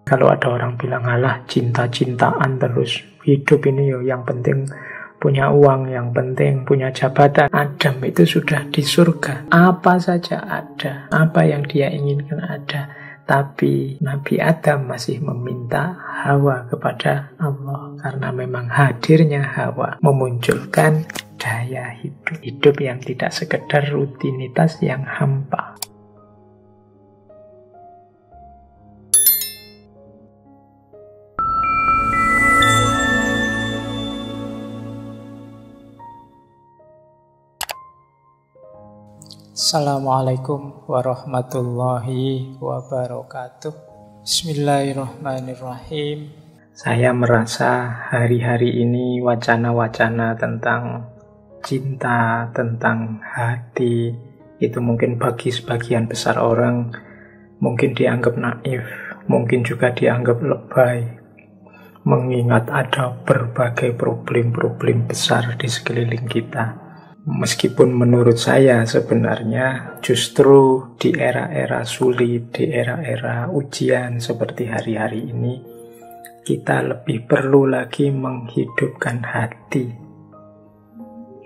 Kalau ada orang bilang, alah cinta-cintaan terus, hidup ini yang penting punya uang, yang penting punya jabatan. Adam itu sudah di surga, apa saja ada, apa yang dia inginkan ada. Tapi Nabi Adam masih meminta Hawa kepada Allah, karena memang hadirnya Hawa memunculkan daya hidup. Hidup yang tidak sekedar rutinitas yang hampa. Assalamualaikum warahmatullahi wabarakatuh. Bismillahirrahmanirrahim. Saya merasa hari-hari ini wacana-wacana tentang cinta, tentang hati, itu mungkin bagi sebagian besar orang mungkin dianggap naif, mungkin juga dianggap lebay, mengingat ada berbagai problem-problem besar di sekeliling kita. Meskipun menurut saya sebenarnya justru di era-era sulit, di era-era ujian seperti hari-hari ini, kita lebih perlu lagi menghidupkan hati,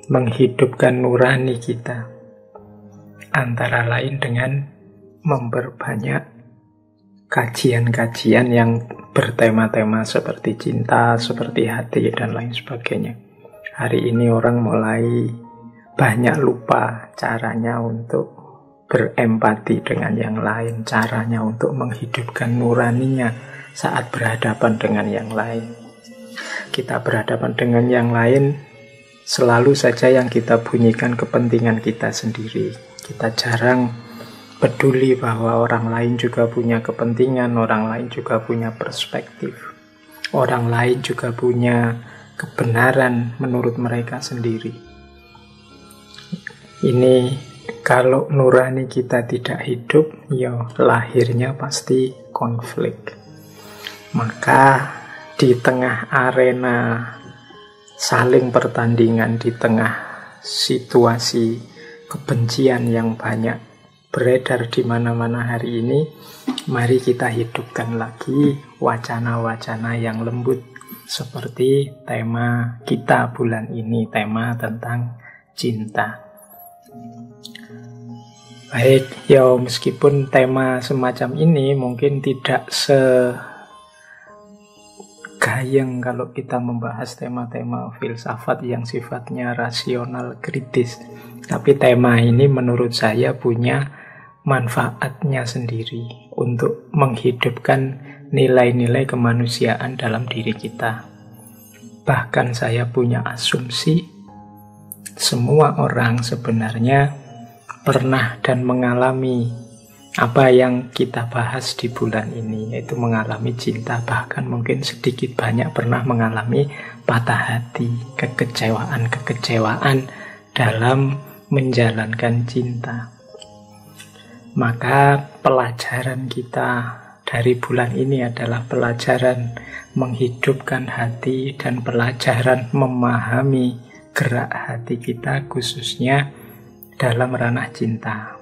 menghidupkan nurani kita. Antara lain dengan memperbanyak kajian-kajian yang bertema-tema seperti cinta, seperti hati, dan lain sebagainya. Hari ini orang mulai banyak lupa caranya untuk berempati dengan yang lain, caranya untuk menghidupkan nuraninya saat berhadapan dengan yang lain. Kita berhadapan dengan yang lain, selalu saja yang kita bunyikan kepentingan kita sendiri. Kita jarang peduli bahwa orang lain juga punya kepentingan, orang lain juga punya perspektif, orang lain juga punya kebenaran menurut mereka sendiri. Ini kalau nurani kita tidak hidup, ya lahirnya pasti konflik. Maka di tengah arena saling pertandingan, di tengah situasi kebencian yang banyak beredar di mana-mana hari ini, mari kita hidupkan lagi wacana-wacana yang lembut seperti tema kita bulan ini, tema tentang cinta. Baik, ya meskipun tema semacam ini mungkin tidak segayeng kalau kita membahas tema-tema filsafat yang sifatnya rasional kritis. Tapi tema ini menurut saya punya manfaatnya sendiri untuk menghidupkan nilai-nilai kemanusiaan dalam diri kita. Bahkan saya punya asumsi semua orang sebenarnya pernah dan mengalami apa yang kita bahas di bulan ini, yaitu mengalami cinta, bahkan mungkin sedikit banyak pernah mengalami patah hati, kekecewaan dalam menjalankan cinta. Maka pelajaran kita dari bulan ini adalah pelajaran menghidupkan hati dan pelajaran memahami gerak hati kita khususnya dalam ranah cinta.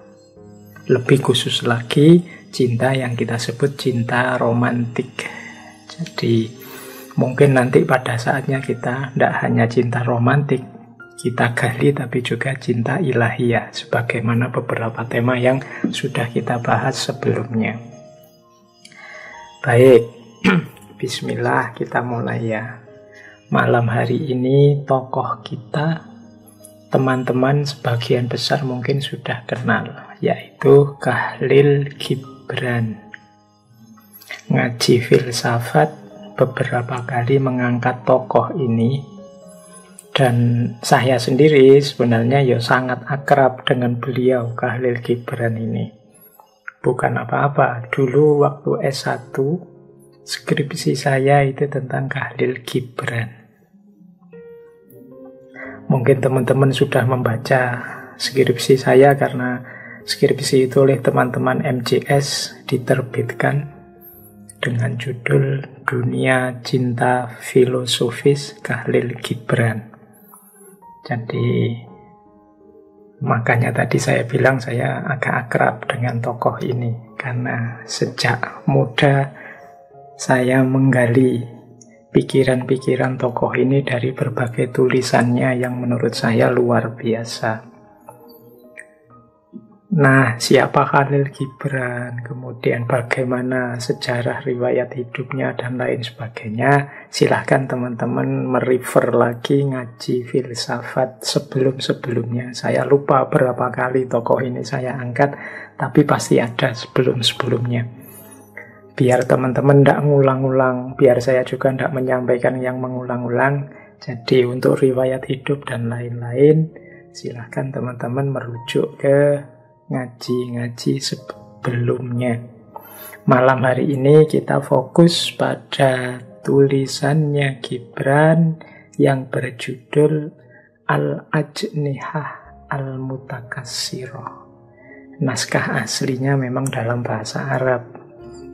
Lebih khusus lagi, cinta yang kita sebut cinta romantik. Jadi mungkin nanti pada saatnya kita tidak hanya cinta romantik kita gali, tapi juga cinta ilahiyah, sebagaimana beberapa tema yang sudah kita bahas sebelumnya. Baik, bismillah, kita mulai ya. Malam hari ini tokoh kita, teman-teman sebagian besar mungkin sudah kenal, yaitu Khalil Gibran. Ngaji filsafat beberapa kali mengangkat tokoh ini, dan saya sendiri sebenarnya ya sangat akrab dengan beliau, Khalil Gibran ini. Bukan apa-apa, dulu waktu S1 skripsi saya itu tentang Khalil Gibran. Mungkin teman-teman sudah membaca skripsi saya karena skripsi itu oleh teman-teman MJS diterbitkan dengan judul Dunia Cinta Filosofis Khalil Gibran. Jadi makanya tadi saya bilang saya agak akrab dengan tokoh ini, karena sejak muda saya menggali pikiran-pikiran tokoh ini dari berbagai tulisannya yang menurut saya luar biasa. Nah, siapa Khalil Gibran, kemudian bagaimana sejarah riwayat hidupnya dan lain sebagainya, silahkan teman-teman merefer lagi ngaji filsafat sebelum-sebelumnya. Saya lupa berapa kali tokoh ini saya angkat, tapi pasti ada sebelum-sebelumnya. Biar teman-teman tidak ngulang-ulang, biar saya juga tidak menyampaikan yang mengulang-ulang. Jadi untuk riwayat hidup dan lain-lain, silahkan teman-teman merujuk ke ngaji-ngaji sebelumnya. Malam hari ini kita fokus pada tulisannya Gibran yang berjudul Al-Ajnihah Al-Mutakassirah. Naskah aslinya memang dalam bahasa Arab,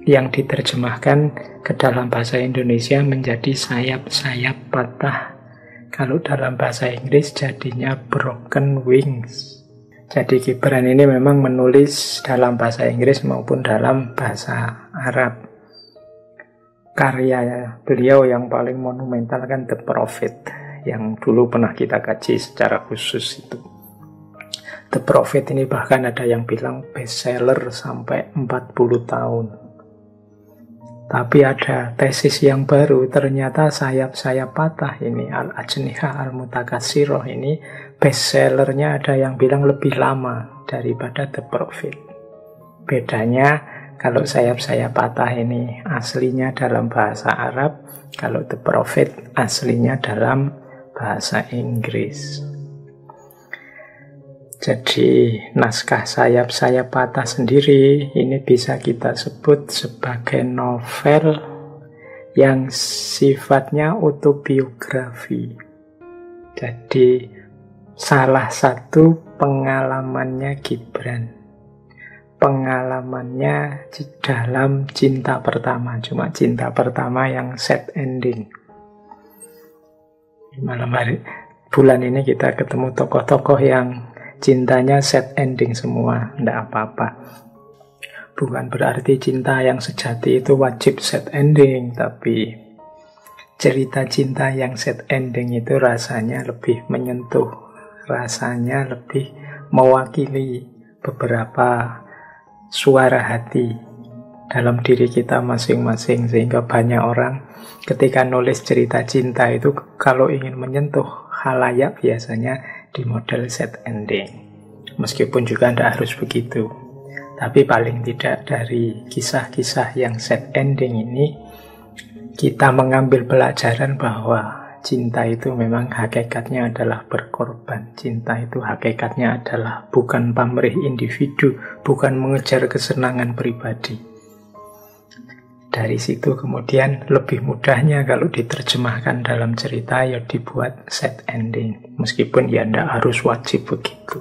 yang diterjemahkan ke dalam bahasa Indonesia menjadi sayap-sayap patah. Kalau dalam bahasa Inggris jadinya broken wings. Jadi Gibran ini memang menulis dalam bahasa Inggris maupun dalam bahasa Arab. Karya beliau yang paling monumental kan The Prophet, yang dulu pernah kita kaji secara khusus itu. The Prophet ini bahkan ada yang bilang bestseller sampai 40 tahun. Tapi ada tesis yang baru, ternyata sayap-sayap patah ini, Al-Ajnihah Al-Mutakassirah ini, bestsellernya ada yang bilang lebih lama daripada The Prophet. Bedanya, kalau sayap-sayap patah ini aslinya dalam bahasa Arab, kalau The Prophet aslinya dalam bahasa Inggris. Jadi naskah sayap-sayap patah sendiri ini bisa kita sebut sebagai novel yang sifatnya autobiografi. Jadi salah satu pengalamannya Gibran. Pengalamannya dalam cinta pertama, cuma cinta pertama yang set ending. Malam hari, bulan ini kita ketemu tokoh-tokoh yang cintanya set ending semua, tidak apa-apa. Bukan berarti cinta yang sejati itu wajib set ending, tapi cerita cinta yang set ending itu rasanya lebih menyentuh, rasanya lebih mewakili beberapa suara hati dalam diri kita masing-masing, sehingga banyak orang ketika nulis cerita cinta itu kalau ingin menyentuh khalayak biasanya di model set ending. Meskipun juga tidak harus begitu, tapi paling tidak dari kisah-kisah yang set ending ini kita mengambil pelajaran bahwa cinta itu memang hakikatnya adalah berkorban. Cinta itu hakikatnya adalah bukan pamrih individu, bukan mengejar kesenangan pribadi. Dari situ kemudian lebih mudahnya kalau diterjemahkan dalam cerita ya dibuat set ending. Meskipun ya tidak harus wajib begitu.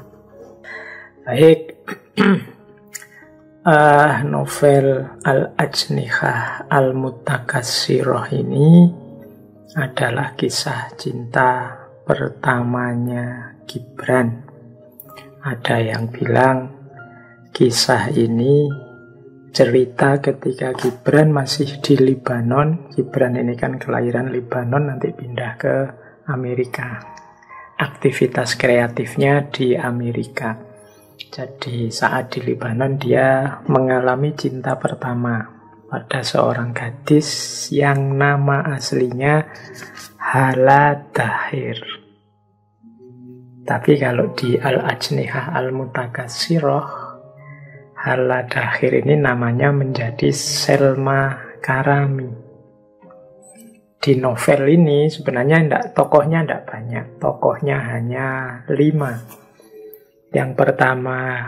Baik, novel Al-Ajnihah Al-Mutakassirah ini adalah kisah cinta pertamanya Gibran. Ada yang bilang kisah ini cerita ketika Gibran masih di Libanon. Gibran ini kan kelahiran Libanon, nanti pindah ke Amerika. Aktivitas kreatifnya di Amerika. Jadi saat di Libanon dia mengalami cinta pertama pada seorang gadis yang nama aslinya Hala Dahir. Tapi kalau di Al-Ajnihah Al-Mutakassirah, Hala Dahir ini namanya menjadi Selma Karami. Di novel ini sebenarnya tokohnya tidak banyak. Tokohnya hanya 5. Yang pertama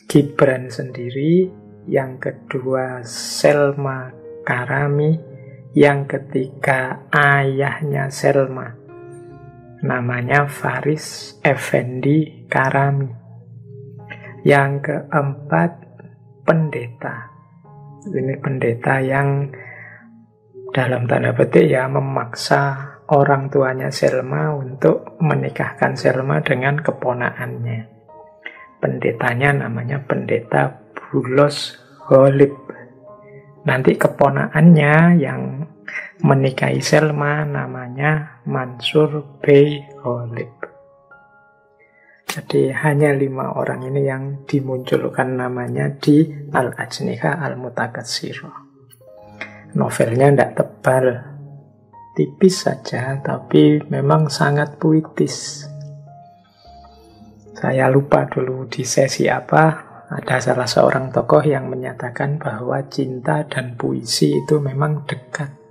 Gibran sendiri, yang kedua Selma Karami, yang ketiga ayahnya Selma, namanya Faris Effendi Karami, yang keempat pendeta. Ini pendeta yang dalam tanda petik ya memaksa orang tuanya Selma untuk menikahkan Selma dengan keponakannya. Pendetanya namanya pendeta Bulos Holib. Nanti keponakannya yang menikahi Selma namanya Mansur Bey Ghalib. Jadi hanya 5 orang ini yang dimunculkan namanya di Al-Ajniha Al-Mutakatsirah. Novelnya tidak tebal, tipis saja, tapi memang sangat puitis. Saya lupa dulu di sesi apa, ada salah seorang tokoh yang menyatakan bahwa cinta dan puisi itu memang dekat.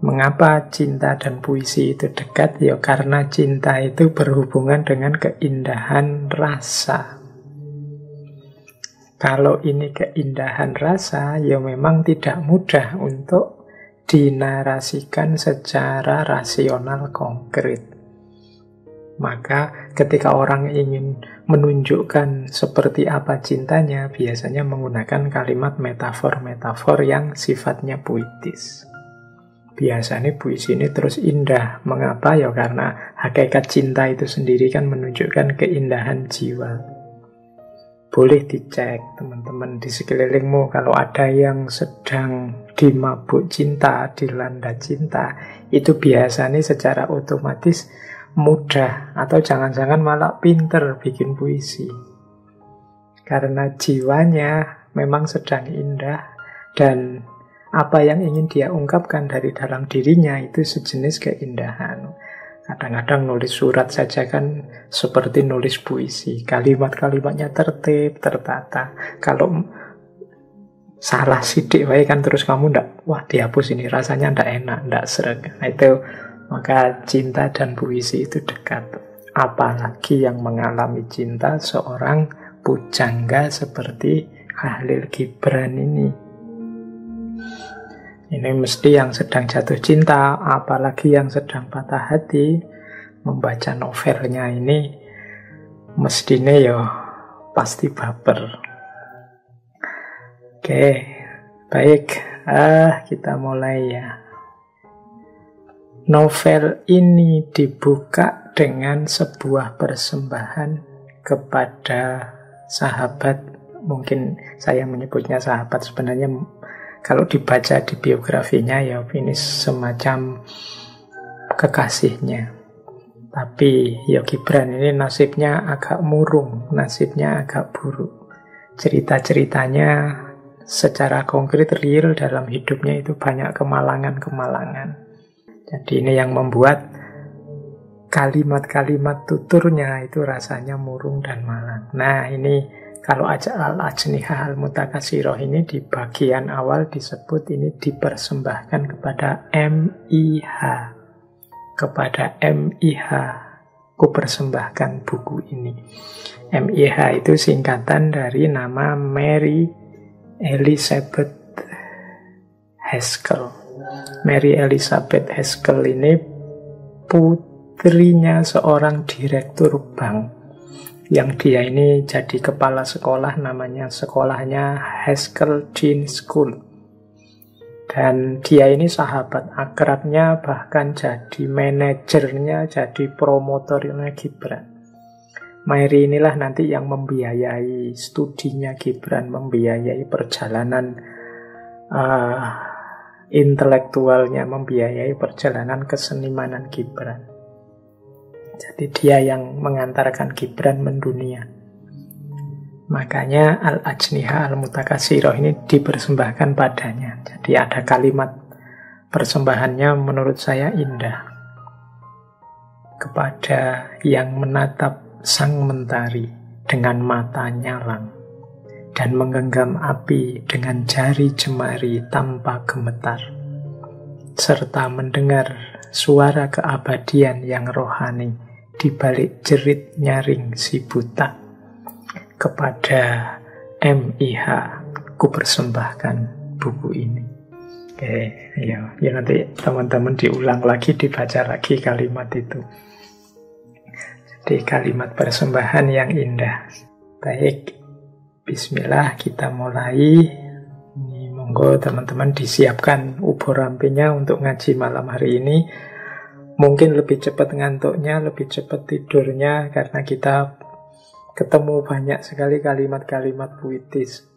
Mengapa cinta dan puisi itu dekat? Ya karena cinta itu berhubungan dengan keindahan rasa. Kalau ini keindahan rasa, ya memang tidak mudah untuk dinarasikan secara rasional konkret. Maka ketika orang ingin menunjukkan seperti apa cintanya, biasanya menggunakan kalimat metafor-metafor yang sifatnya puitis. Biasanya puisi ini terus indah. Mengapa? Ya karena hakikat cinta itu sendiri kan menunjukkan keindahan jiwa. Boleh dicek teman-teman di sekelilingmu, kalau ada yang sedang dimabuk cinta, dilanda cinta, itu biasanya secara otomatis mudah atau jangan-jangan malah pinter bikin puisi. Karena jiwanya memang sedang indah dan apa yang ingin dia ungkapkan dari dalam dirinya itu sejenis keindahan. Kadang-kadang nulis surat saja kan seperti nulis puisi. Kalimat-kalimatnya tertib, tertata. Kalau salah sidik wae kan terus kamu ndak, wah dihapus ini, rasanya ndak enak, ndak sreg. Nah, itu maka cinta dan puisi itu dekat. Apalagi yang mengalami cinta seorang pujangga seperti Khalil Gibran ini. Ini mesti yang sedang jatuh cinta, apalagi yang sedang patah hati, membaca novelnya ini mestinya ya pasti baper. Oke, baik, kita mulai ya. Novel ini dibuka dengan sebuah persembahan kepada sahabat, mungkin saya menyebutnya sahabat, sebenarnya kalau dibaca di biografinya ya ini semacam kekasihnya. Tapi ya Gibran ini nasibnya agak murung, nasibnya agak buruk. Cerita-ceritanya secara konkret real dalam hidupnya itu banyak kemalangan-kemalangan. Jadi ini yang membuat kalimat-kalimat tuturnya itu rasanya murung dan malang. Nah ini kalau Al-Ajniha Al-Mutakatsirah ini di bagian awal disebut ini dipersembahkan kepada MIH. Kepada MIH, ku persembahkan buku ini. MIH itu singkatan dari nama Mary Elizabeth Haskell. Mary Elizabeth Haskell ini putrinya seorang direktur bank. Yang dia ini jadi kepala sekolah, namanya sekolahnya Haskell Dean School. Dan dia ini sahabat akrabnya, bahkan jadi manajernya, jadi promotornya Gibran. Mary inilah nanti yang membiayai studinya Gibran, membiayai perjalanan intelektualnya, membiayai perjalanan kesenimanan Gibran. Jadi dia yang mengantarkan Gibran mendunia. Makanya Al-Ajniha Al-Mutakatsirah ini dipersembahkan padanya. Jadi ada kalimat persembahannya menurut saya indah. Kepada yang menatap sang mentari dengan mata nyalang dan menggenggam api dengan jari jemari tanpa gemetar, serta mendengar suara keabadian yang rohani di balik jerit nyaring si buta. Kepada MIH ku persembahkan buku ini. Oke, ya nanti teman-teman diulang lagi, dibaca lagi kalimat itu. Jadi kalimat persembahan yang indah. Baik, bismillah, kita mulai. Ini monggo teman-teman disiapkan ubur rampinya untuk ngaji malam hari ini. Mungkin lebih cepat ngantuknya, lebih cepat tidurnya, karena kita ketemu banyak sekali kalimat-kalimat puitis.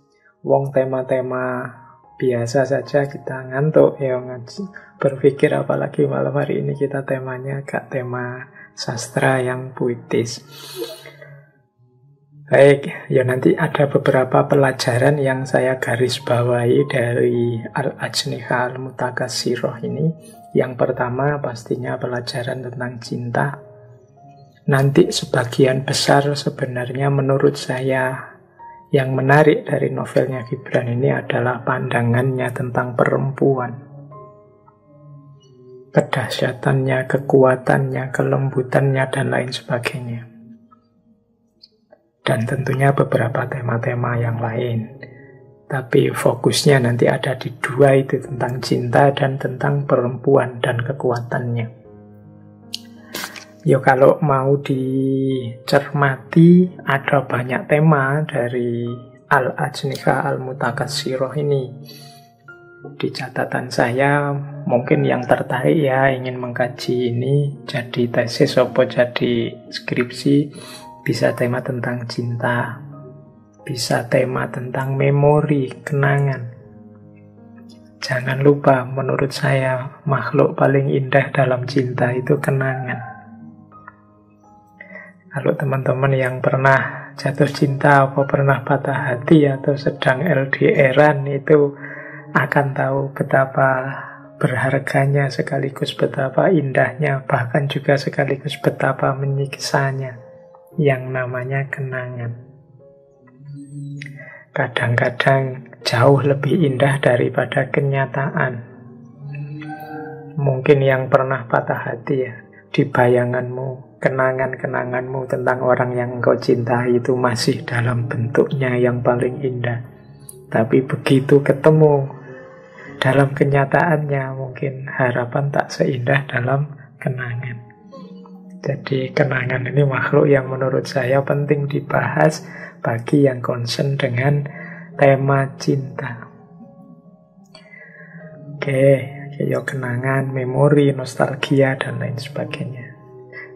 Wong tema-tema biasa saja kita ngantuk ya ngaji. Berpikir apalagi malam hari ini kita temanya agak tema sastra yang puitis. Baik, ya nanti ada beberapa pelajaran yang saya garis bawahi dari Al-Ajniha Al-Mutakassiroh ini. Yang pertama pastinya pelajaran tentang cinta. Nanti sebagian besar sebenarnya menurut saya yang menarik dari novelnya Gibran ini adalah pandangannya tentang perempuan. Kedahsyatannya, kekuatannya, kelembutannya, dan lain sebagainya. Dan tentunya beberapa tema-tema yang lain. Tapi fokusnya nanti ada di dua itu, tentang cinta dan tentang perempuan dan kekuatannya. Ya kalau mau dicermati, ada banyak tema dari Al-Ajniha Al-Mutakassiroh ini. Di catatan saya, mungkin yang tertarik ya ingin mengkaji ini jadi tesis atau jadi skripsi, bisa tema tentang cinta, bisa tema tentang memori, kenangan. Jangan lupa, menurut saya makhluk paling indah dalam cinta itu kenangan. Kalau teman-teman yang pernah jatuh cinta atau pernah patah hati atau sedang LDR-an itu akan tahu betapa berharganya sekaligus betapa indahnya, bahkan juga sekaligus betapa menyiksanya yang namanya kenangan. Kadang-kadang jauh lebih indah daripada kenyataan. Mungkin yang pernah patah hati ya, di bayanganmu, kenangan-kenanganmu tentang orang yang engkau cintai itu masih dalam bentuknya yang paling indah. Tapi begitu ketemu dalam kenyataannya, mungkin harapan tak seindah dalam kenangan. Jadi kenangan ini makhluk yang menurut saya penting dibahas bagi yang concern dengan tema cinta. Oke. Ya kenangan, memori, nostalgia, dan lain sebagainya.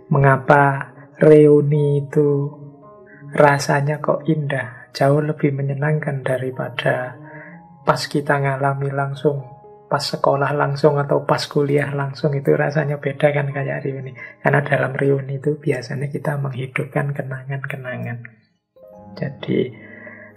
Mengapa reuni itu rasanya kok indah, jauh lebih menyenangkan daripada pas kita ngalami langsung, pas sekolah langsung atau pas kuliah langsung, itu rasanya beda kan kayak reuni. Karena dalam reuni itu biasanya kita menghidupkan kenangan-kenangan. Jadi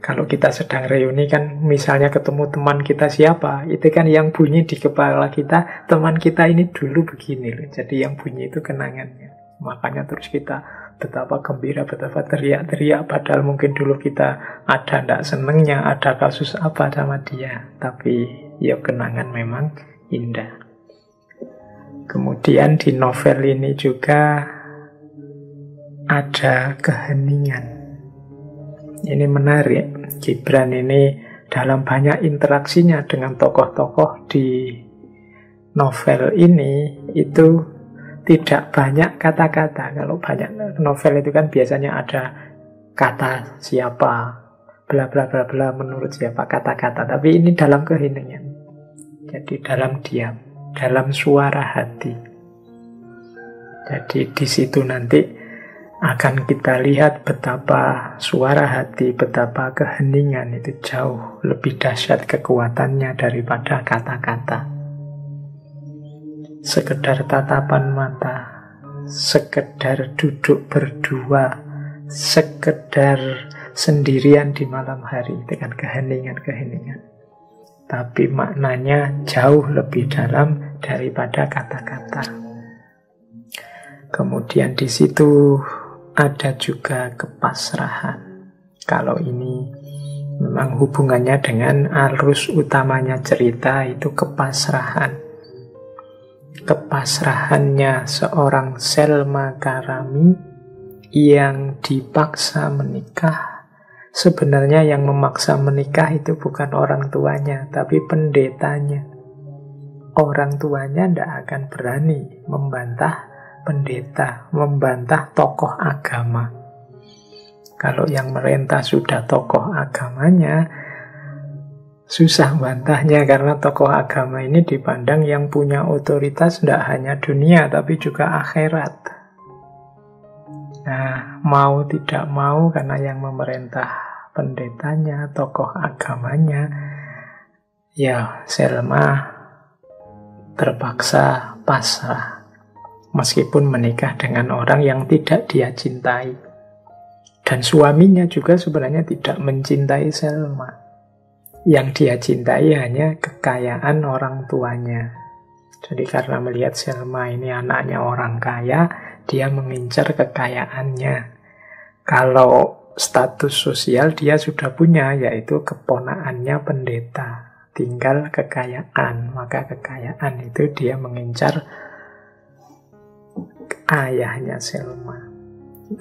kalau kita sedang reuni kan misalnya ketemu teman kita siapa, itu kan yang bunyi di kepala kita, teman kita ini dulu begini loh. Jadi yang bunyi itu kenangannya. Makanya terus kita betapa gembira, betapa teriak-teriak, padahal mungkin dulu kita ada ndak senengnya, ada kasus apa sama dia. Tapi ya kenangan memang indah. Kemudian di novel ini juga ada keheningan. Ini menarik, Gibran ini dalam banyak interaksinya dengan tokoh-tokoh di novel ini itu tidak banyak kata-kata. Kalau banyak novel itu kan biasanya ada kata siapa, bla bla bla bla, menurut siapa, kata-kata. Tapi ini dalam keheningan. Jadi dalam diam, dalam suara hati. Jadi di situ nanti akan kita lihat betapa suara hati, betapa keheningan itu jauh lebih dahsyat kekuatannya daripada kata-kata. Sekedar tatapan mata, sekedar duduk berdua, sekedar sendirian di malam hari, dengan keheningan-keheningan. Tapi maknanya jauh lebih dalam daripada kata-kata. Kemudian di situ ada juga kepasrahan. Kalau ini memang hubungannya dengan arus utamanya cerita itu kepasrahan. Kepasrahannya seorang Selma Karami yang dipaksa menikah. Sebenarnya yang memaksa menikah itu bukan orang tuanya, tapi pendetanya. Orang tuanya tidak akan berani membantah pendeta, membantah tokoh agama. Kalau yang merintah sudah tokoh agamanya, susah bantahnya, karena tokoh agama ini dipandang yang punya otoritas tidak hanya dunia tapi juga akhirat. Nah, mau tidak mau, karena yang memerintah pendetanya, tokoh agamanya, ya Selma terpaksa pasrah. Meskipun menikah dengan orang yang tidak dia cintai. Dan suaminya juga sebenarnya tidak mencintai Selma. Yang dia cintai hanya kekayaan orang tuanya. Jadi karena melihat Selma ini anaknya orang kaya, dia mengincar kekayaannya. Kalau status sosial dia sudah punya, yaitu keponaannya pendeta. Tinggal kekayaan, maka kekayaan itu dia mengincar ayahnya Selma.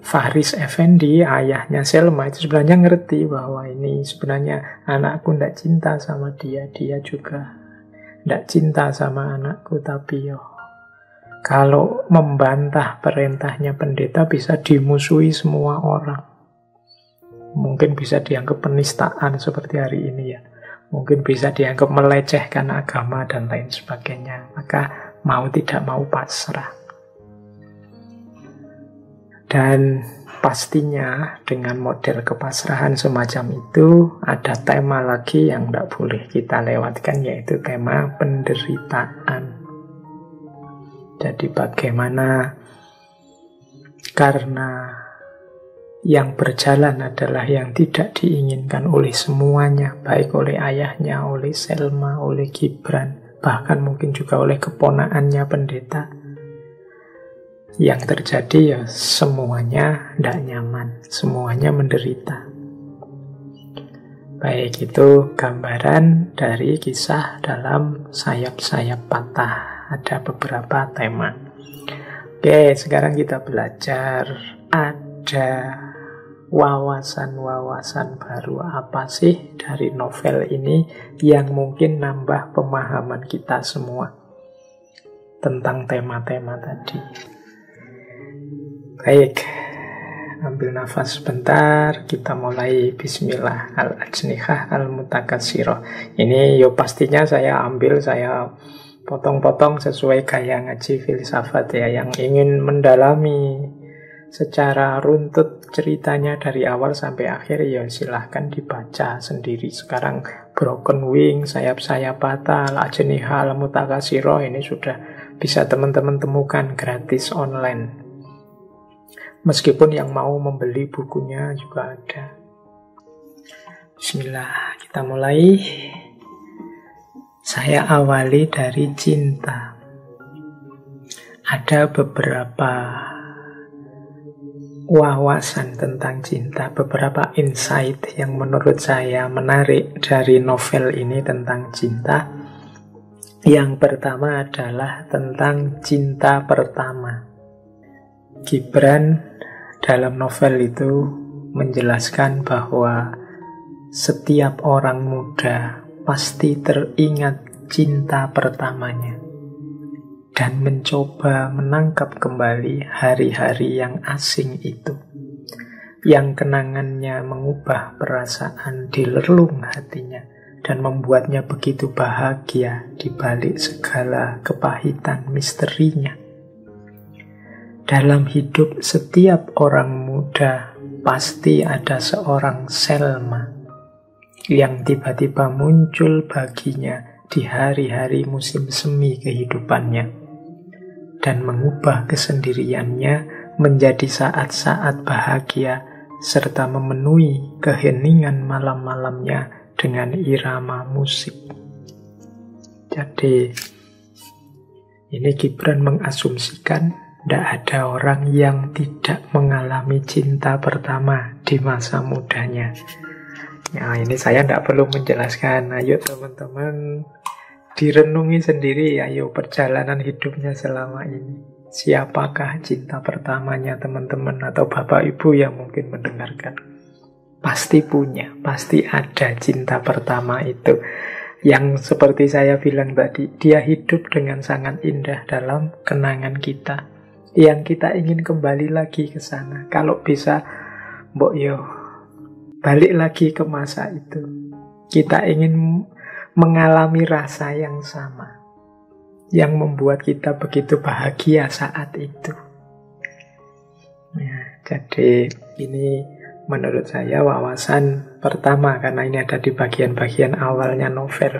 Faris Effendi, ayahnya Selma, itu sebenarnya ngerti bahwa ini sebenarnya anakku tidak cinta sama dia, dia juga tidak cinta sama anakku, tapi kalau membantah perintahnya pendeta bisa dimusuhi semua orang. Mungkin bisa dianggap penistaan seperti hari ini ya. Mungkin bisa dianggap melecehkan agama dan lain sebagainya. Maka mau tidak mau pasrah. Dan pastinya dengan model kepasrahan semacam itu ada tema lagi yang tidak boleh kita lewatkan, yaitu tema penderitaan. Jadi bagaimana karena yang berjalan adalah yang tidak diinginkan oleh semuanya, baik oleh ayahnya, oleh Selma, oleh Gibran, bahkan mungkin juga oleh keponaannya pendeta. Yang terjadi ya semuanya tidak nyaman, semuanya menderita. Baik, itu gambaran dari kisah dalam Sayap-Sayap Patah. Ada beberapa tema. Oke, sekarang kita belajar ada wawasan-wawasan baru apa sih dari novel ini yang mungkin nambah pemahaman kita semua tentang tema-tema tadi. Baik, ambil nafas sebentar, kita mulai. Bismillah. Al-Ajnihah Al-Mutakatsirah. Ini pastinya saya potong-potong sesuai gaya ngaji filsafat ya, yang ingin mendalami secara runtut ceritanya dari awal sampai akhir ya silahkan dibaca sendiri. Sekarang Broken Wing, Sayap-Sayap Patah, Al-Ajnihah Al-Mutakatsirah ini sudah bisa teman-teman temukan gratis online. Meskipun yang mau membeli bukunya juga ada. Bismillah, kita mulai. Saya awali dari cinta. Ada beberapa wawasan tentang cinta, beberapa insight yang menurut saya menarik dari novel ini tentang cinta. Yang pertama adalah tentang cinta pertama. Gibran dalam novel itu menjelaskan bahwa setiap orang muda pasti teringat cinta pertamanya dan mencoba menangkap kembali hari-hari yang asing itu, yang kenangannya mengubah perasaan di relung hatinya dan membuatnya begitu bahagia di balik segala kepahitan misterinya. Dalam hidup setiap orang muda pasti ada seorang Selma yang tiba-tiba muncul baginya di hari-hari musim semi kehidupannya dan mengubah kesendiriannya menjadi saat-saat bahagia serta memenuhi keheningan malam-malamnya dengan irama musik. Jadi ini Gibran mengasumsikan tidak ada orang yang tidak mengalami cinta pertama di masa mudanya. Ya, ini saya tidak perlu menjelaskan. Ayo teman-teman direnungi sendiri. Ayo perjalanan hidupnya selama ini. Siapakah cinta pertamanya teman-teman atau bapak ibu yang mungkin mendengarkan? Pasti punya, pasti ada cinta pertama itu. Yang seperti saya bilang tadi, dia hidup dengan sangat indah dalam kenangan kita. Yang kita ingin kembali lagi ke sana. Kalau bisa, mbok yo balik lagi ke masa itu. Kita ingin mengalami rasa yang sama, yang membuat kita begitu bahagia saat itu. Ya, jadi ini menurut saya wawasan pertama, karena ini ada di bagian-bagian awalnya novel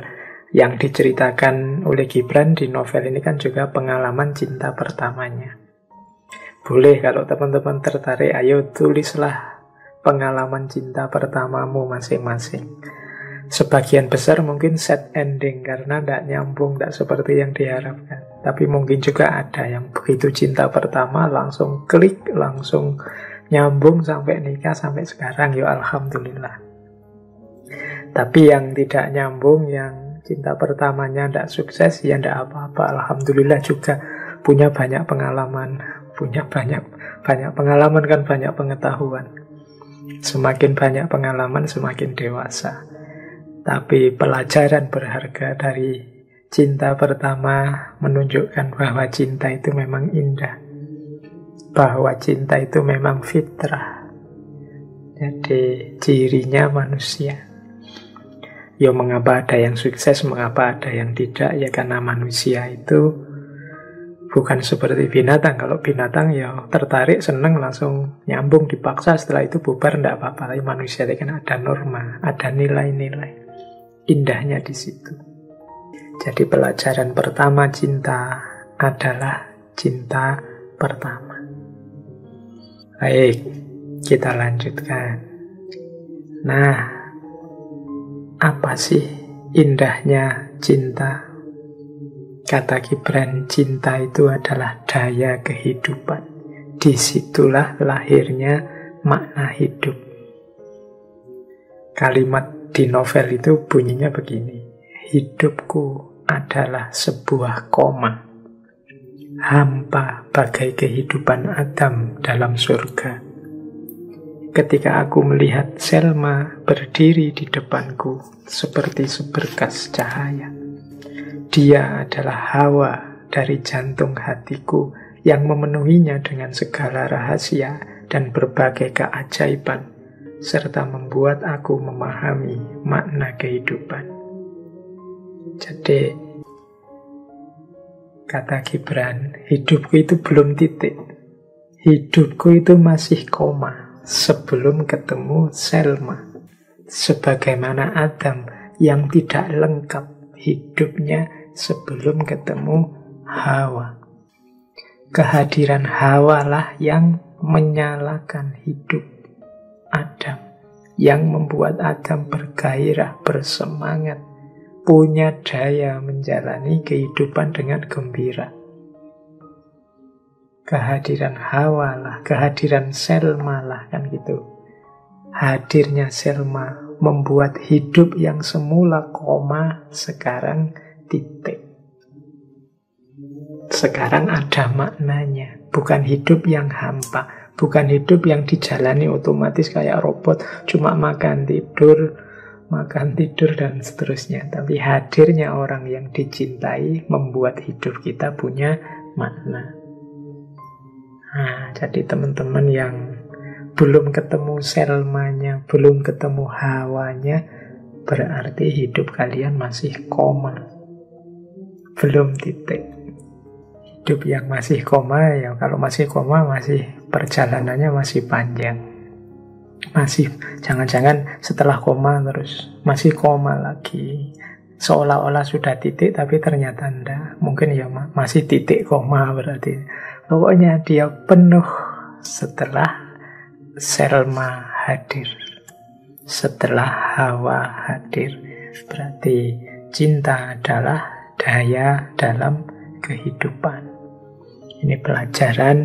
yang diceritakan oleh Gibran di novel ini kan juga pengalaman cinta pertamanya. Boleh kalau teman-teman tertarik, ayo tulislah pengalaman cinta pertamamu masing-masing. Sebagian besar mungkin sad ending karena tidak nyambung, tidak seperti yang diharapkan. Tapi mungkin juga ada yang begitu cinta pertama langsung klik, langsung nyambung sampai nikah, sampai sekarang, ya alhamdulillah. Tapi yang tidak nyambung, yang cinta pertamanya tidak sukses, ya tidak apa-apa, alhamdulillah juga punya banyak pengalaman. Punya banyak pengalaman kan banyak pengetahuan. Semakin banyak pengalaman semakin dewasa. Tapi pelajaran berharga dari cinta pertama menunjukkan bahwa cinta itu memang indah. Bahwa cinta itu memang fitrah. Jadi cirinya manusia. Ya mengapa ada yang sukses, mengapa ada yang tidak, ya karena manusia itu bukan seperti binatang. Kalau binatang ya tertarik, seneng, langsung nyambung, dipaksa, setelah itu bubar, tidak apa-apa. Tapi manusia itu kan ada norma, ada nilai-nilai. Indahnya di situ. Jadi pelajaran pertama cinta adalah cinta pertama. Baik, kita lanjutkan. Nah, apa sih indahnya cinta? Kata Gibran, cinta itu adalah daya kehidupan. Disitulah lahirnya makna hidup. Kalimat di novel itu bunyinya begini. Hidupku adalah sebuah koma. Hampa bagai kehidupan Adam dalam surga. Ketika aku melihat Selma berdiri di depanku seperti seberkas cahaya. Dia adalah Hawa dari jantung hatiku yang memenuhinya dengan segala rahasia dan berbagai keajaiban, serta membuat aku memahami makna kehidupan. Jadi, kata Gibran, hidupku itu belum titik. Hidupku itu masih koma sebelum ketemu Selma. Sebagaimana Adam yang tidak lengkap hidupnya sebelum ketemu Hawa. Kehadiran Hawa lah yang menyalakan hidup Adam, yang membuat Adam bergairah, bersemangat, punya daya menjalani kehidupan dengan gembira. Kehadiran Hawa lah, kehadiran Selma lah, kan gitu. Hadirnya Selma membuat hidup yang semula koma sekarang titik. Sekarang ada maknanya. Bukan hidup yang hampa, bukan hidup yang dijalani otomatis kayak robot, cuma makan tidur dan seterusnya. Tapi hadirnya orang yang dicintai membuat hidup kita punya makna. Nah, jadi teman-teman yang belum ketemu Selmanya, belum ketemu Hawanya, berarti hidup kalian masih koma. Belum titik. Hidup yang masih koma, ya kalau masih koma, masih perjalanannya masih panjang. Masih, jangan-jangan setelah koma terus masih koma lagi. Seolah-olah sudah titik, tapi ternyata enggak. Mungkin ya masih titik koma berarti. Pokoknya dia penuh setelah Selma hadir. Setelah Hawa hadir. Berarti cinta adalah daya dalam kehidupan. Ini pelajaran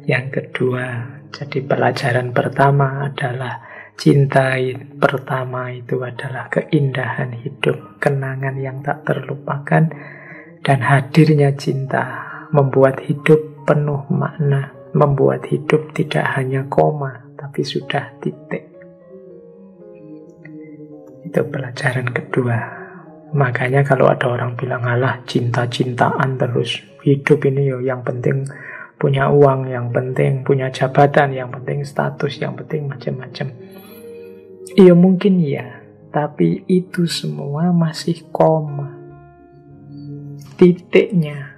yang kedua. Jadi pelajaran pertama adalah cinta pertama itu adalah keindahan hidup, kenangan yang tak terlupakan, dan hadirnya cinta membuat hidup penuh makna, membuat hidup tidak hanya koma, tapi sudah titik. Itu pelajaran kedua. Makanya kalau ada orang bilang, alah cinta-cintaan terus, hidup ini yang penting punya uang, yang penting punya jabatan, yang penting status, yang penting macam-macam. Iya mungkin ya, tapi itu semua masih koma. Titiknya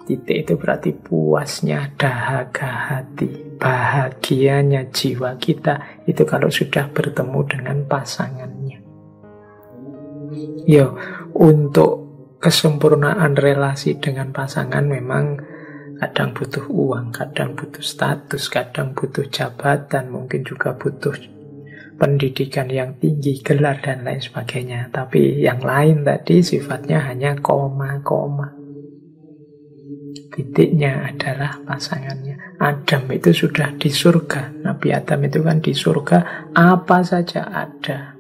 Titik itu berarti puasnya dahaga hati, bahagianya jiwa kita itu kalau sudah bertemu dengan pasangannya. Yo, untuk kesempurnaan relasi dengan pasangan memang kadang butuh uang, kadang butuh status, kadang butuh jabatan, mungkin juga butuh pendidikan yang tinggi, gelar dan lain sebagainya. Tapi yang lain tadi sifatnya hanya koma-koma. Titiknya adalah pasangannya. Adam itu sudah di surga. Nabi Adam itu kan di surga, apa saja ada.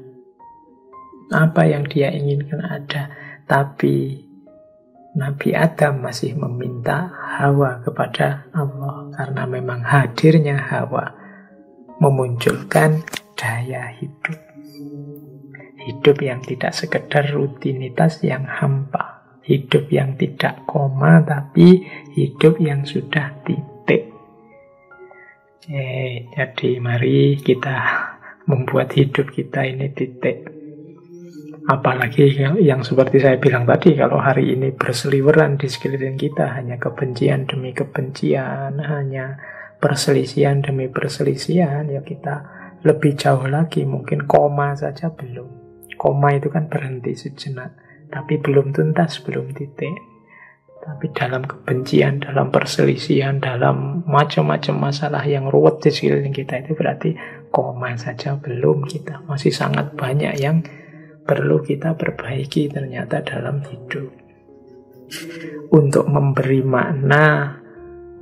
Apa yang dia inginkan ada. Tapi Nabi Adam masih meminta Hawa kepada Allah. Karena memang hadirnya Hawa memunculkan daya hidup. Hidup yang tidak sekedar rutinitas yang hampa. Hidup yang tidak koma, tapi hidup yang sudah titik. Jadi mari kita membuat hidup kita ini titik. Apalagi yang seperti saya bilang tadi, kalau hari ini berseliweran di sekeliling kita hanya kebencian demi kebencian, hanya perselisihan demi perselisihan, ya kita lebih jauh lagi, mungkin koma saja belum. Koma itu kan berhenti sejenak. Tapi belum tuntas, belum titik. Tapi dalam kebencian, dalam perselisihan, dalam macam-macam masalah yang ruwet di sekeliling kita itu berarti koma saja belum kita. Masih sangat banyak yang perlu kita perbaiki ternyata dalam hidup. Untuk memberi makna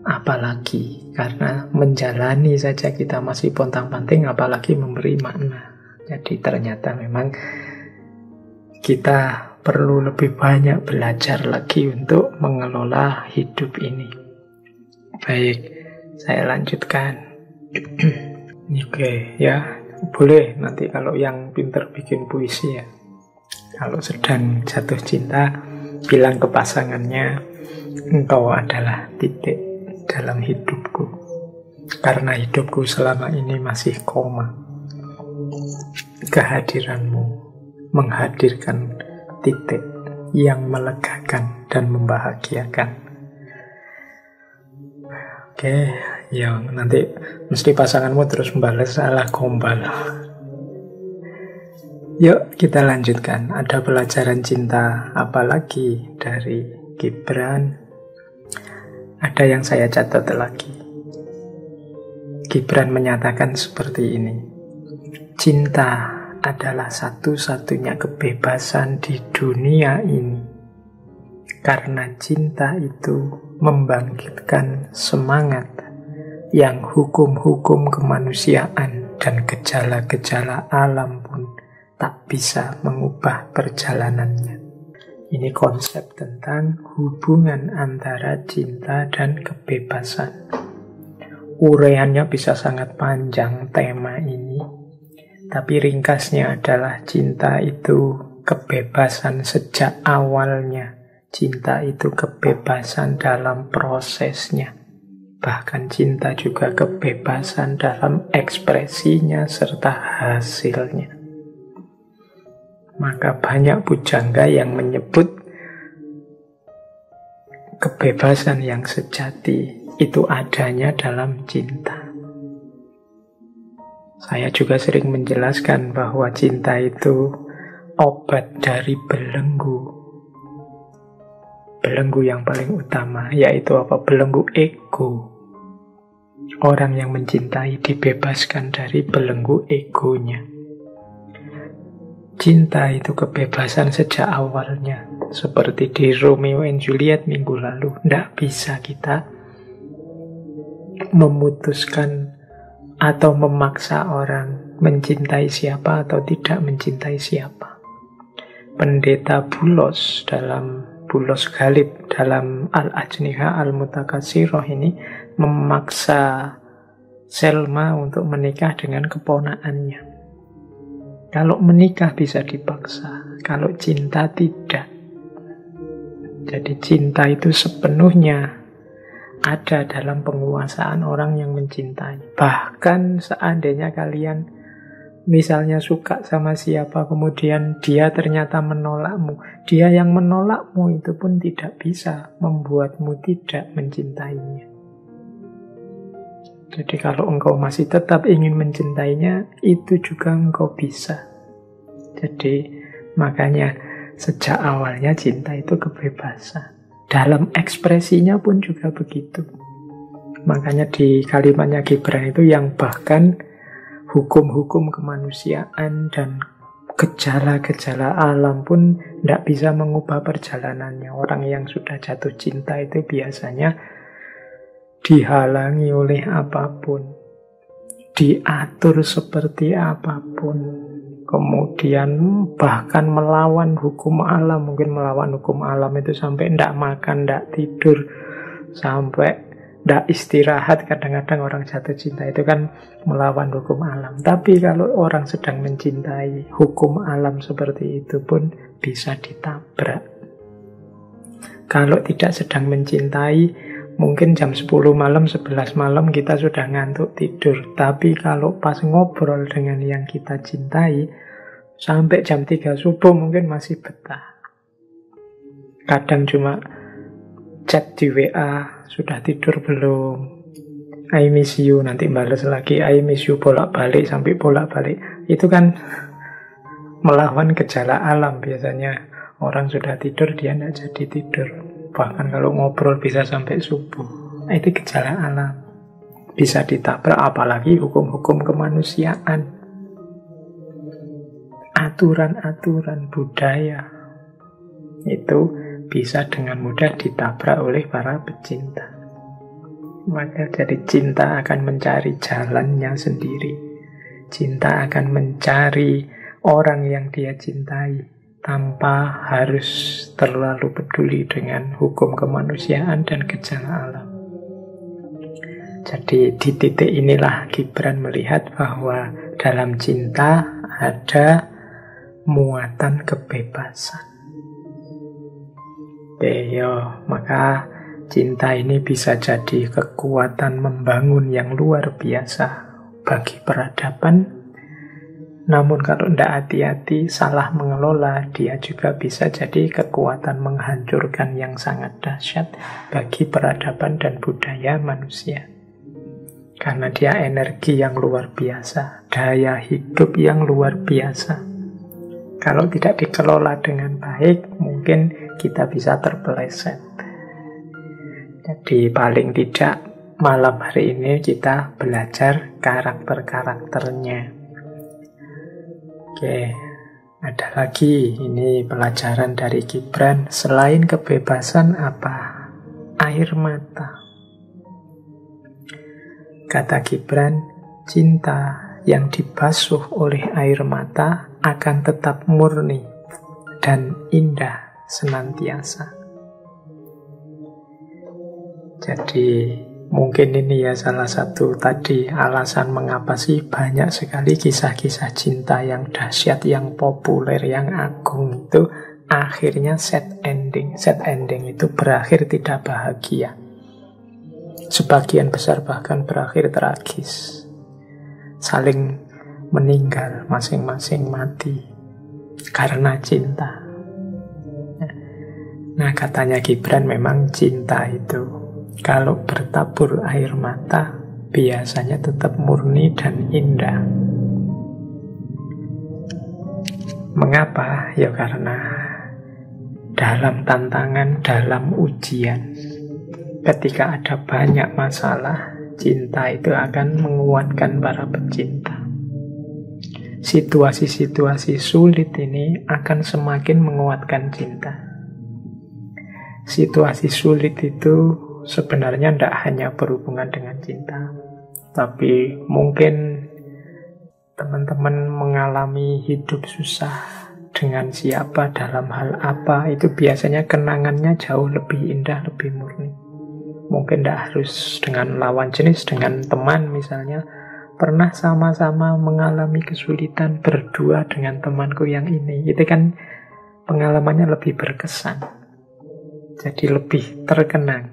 apalagi, karena menjalani saja kita masih pontang-panting, apalagi memberi makna. Jadi ternyata memang kita perlu lebih banyak belajar lagi untuk mengelola hidup ini. Baik, saya lanjutkan. Oke, ya boleh nanti kalau yang pinter bikin puisi ya. Kalau sedang jatuh cinta, bilang ke pasangannya, engkau adalah titik dalam hidupku. Karena hidupku selama ini masih koma. Kehadiranmu menghadirkan titik yang melegakan dan membahagiakan. Oke, ya nanti mesti pasanganmu terus membalas salah gombal. Yuk kita lanjutkan. Ada pelajaran cinta apa lagi dari Gibran? Ada yang saya catat lagi. Gibran menyatakan seperti ini. Cinta adalah satu-satunya kebebasan di dunia ini. Karena cinta itu membangkitkan semangat yang hukum-hukum kemanusiaan dan gejala-gejala alam pun tak bisa mengubah perjalanannya. Ini konsep tentang hubungan antara cinta dan kebebasan. Uraiannya bisa sangat panjang tema ini. Tapi ringkasnya adalah cinta itu kebebasan sejak awalnya. Cinta itu kebebasan dalam prosesnya. Bahkan cinta juga kebebasan dalam ekspresinya serta hasilnya. Maka banyak pujangga yang menyebut kebebasan yang sejati itu adanya dalam cinta. Saya juga sering menjelaskan bahwa cinta itu obat dari belenggu. Belenggu yang paling utama, yaitu apa? Belenggu ego. Orang yang mencintai dibebaskan dari belenggu egonya. Cinta itu kebebasan sejak awalnya. Seperti di Romeo and Juliet minggu lalu. Tidak bisa kita memutuskan atau memaksa orang mencintai siapa atau tidak mencintai siapa. Pendeta Bulos Galib dalam Al-Ajniha Al-Mutakasirah ini memaksa Selma untuk menikah dengan keponakannya. Kalau menikah bisa dipaksa, kalau cinta tidak. Jadi cinta itu sepenuhnya ada dalam penguasaan orang yang mencintai. Bahkan seandainya kalian misalnya suka sama siapa, kemudian dia ternyata menolakmu, dia yang menolakmu itu pun tidak bisa membuatmu tidak mencintainya. Jadi kalau engkau masih tetap ingin mencintainya, itu juga engkau bisa. Jadi makanya sejak awalnya cinta itu kebebasan. Dalam ekspresinya pun juga begitu. Makanya di kalimatnya Gibran itu yang bahkan hukum-hukum kemanusiaan dan gejala-gejala alam pun tidak bisa mengubah perjalanannya. Orang yang sudah jatuh cinta itu biasanya dihalangi oleh apapun, diatur seperti apapun, kemudian bahkan melawan hukum alam. Mungkin melawan hukum alam itu sampai tidak makan, tidak tidur, sampai tidak istirahat. Kadang-kadang orang jatuh cinta itu kan melawan hukum alam. Tapi kalau orang sedang mencintai, hukum alam seperti itu pun bisa ditabrak. Kalau tidak sedang mencintai, mungkin jam 10 malam, 11 malam kita sudah ngantuk tidur. Tapi kalau pas ngobrol dengan yang kita cintai, sampai jam 3 subuh mungkin masih betah. Kadang cuma chat di WA, sudah tidur belum? I miss you, nanti balas lagi I miss you, bolak-balik sampai bolak-balik. Itu kan melawan gejala alam biasanya. Orang sudah tidur, dia tidak jadi tidur. Bahkan kalau ngobrol bisa sampai subuh. Itu gejala alam. Bisa ditabrak, apalagi hukum-hukum kemanusiaan. Aturan-aturan budaya. Itu bisa dengan mudah ditabrak oleh para pecinta. Maka jadi cinta akan mencari jalannya sendiri. Cinta akan mencari orang yang dia cintai, tanpa harus terlalu peduli dengan hukum kemanusiaan dan gejala alam. Jadi di titik inilah Gibran melihat bahwa dalam cinta ada muatan kebebasan. Maka cinta ini bisa jadi kekuatan membangun yang luar biasa bagi peradaban. Namun kalau tidak hati-hati, salah mengelola, dia juga bisa jadi kekuatan menghancurkan yang sangat dahsyat bagi peradaban dan budaya manusia. Karena dia energi yang luar biasa, daya hidup yang luar biasa. Kalau tidak dikelola dengan baik, mungkin kita bisa terpeleset. Jadi paling tidak malam hari ini kita belajar karakter-karakternya. Oke, ada lagi ini pelajaran dari Gibran. Selain kebebasan apa? Air mata. Kata Gibran, cinta yang dibasuh oleh air mata akan tetap murni dan indah senantiasa. Jadi mungkin ini ya salah satu tadi alasan mengapa sih banyak sekali kisah-kisah cinta yang dahsyat, yang populer, yang agung itu akhirnya sad ending. Sad ending itu berakhir tidak bahagia. Sebagian besar bahkan berakhir tragis. Saling meninggal, masing-masing mati karena cinta. Nah, katanya Gibran memang cinta itu kalau bertabur air mata, biasanya tetap murni dan indah. Mengapa? Ya karena dalam tantangan, dalam ujian, ketika ada banyak masalah, cinta itu akan menguatkan para pecinta. Situasi-situasi sulit ini akan semakin menguatkan cinta. Situasi sulit itu sebenarnya tidak hanya berhubungan dengan cinta, tapi mungkin teman-teman mengalami hidup susah dengan siapa, dalam hal apa, itu biasanya kenangannya jauh lebih indah, lebih murni. Mungkin tidak harus dengan lawan jenis, dengan teman misalnya. Pernah sama-sama mengalami kesulitan berdua dengan temanku yang ini, itu kan pengalamannya lebih berkesan, jadi lebih terkenang.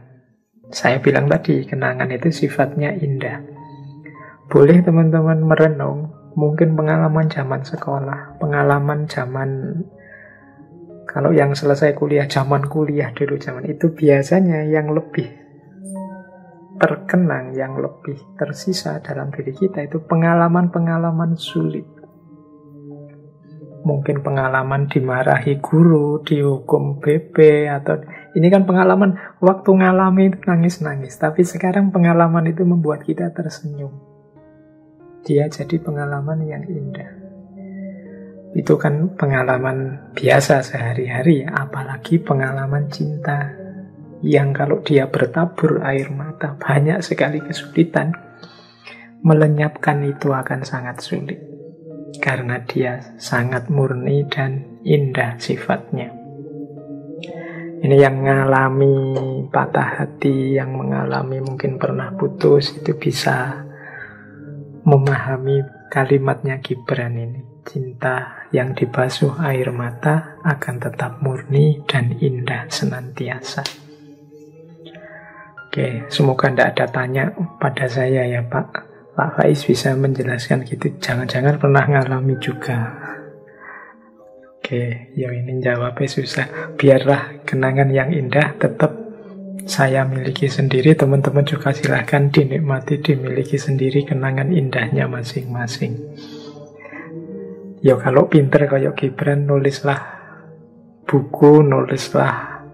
Saya bilang tadi, kenangan itu sifatnya indah. Boleh teman-teman merenung, Mungkin pengalaman zaman sekolah, pengalaman zaman, kalau yang selesai kuliah, zaman kuliah dulu, zaman itu biasanya yang lebih terkenang, yang lebih tersisa dalam diri kita itu pengalaman-pengalaman sulit. Mungkin pengalaman dimarahi guru, dihukum BB, atau ini kan pengalaman waktu ngalami itu nangis-nangis, tapi sekarang pengalaman itu membuat kita tersenyum. Dia jadi pengalaman yang indah. Itu kan pengalaman biasa sehari-hari, apalagi pengalaman cinta yang kalau dia bertabur air mata, banyak sekali kesulitan. Melenyapkan itu akan sangat sulit, karena dia sangat murni dan indah sifatnya. Ini yang mengalami patah hati, yang mengalami mungkin pernah putus, itu bisa memahami kalimatnya Gibran ini. Cinta yang dibasuh air mata akan tetap murni dan indah senantiasa. Oke, semoga tidak ada tanya pada saya ya Pak Faiz bisa menjelaskan gitu. Jangan-jangan pernah ngalami juga. Oke, ya ini jawabnya susah. Biarlah kenangan yang indah tetap saya miliki sendiri, teman-teman juga silahkan dinikmati, dimiliki sendiri kenangan indahnya masing-masing. Ya kalau pinter kayak Gibran, nulislah buku, nulislah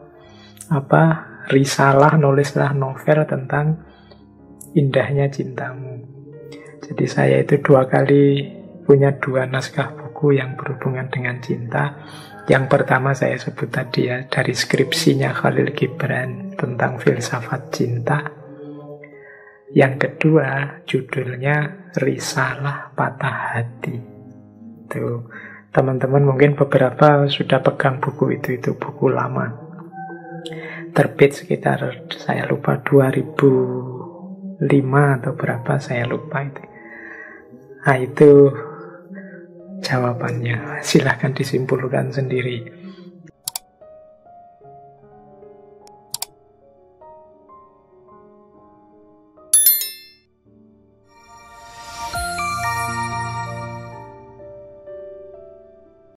risalah, nulislah novel tentang indahnya cintamu. Jadi saya itu 2 kali punya 2 naskah buku yang berhubungan dengan cinta. Yang pertama saya sebut tadi ya, dari skripsinya Khalil Gibran tentang filsafat cinta. Yang kedua judulnya Risalah Patah Hati. Tuh, teman-teman mungkin beberapa sudah pegang buku itu buku lama. Terbit sekitar saya lupa 2005 atau berapa, saya lupa itu. Nah itu jawabannya, silahkan disimpulkan sendiri.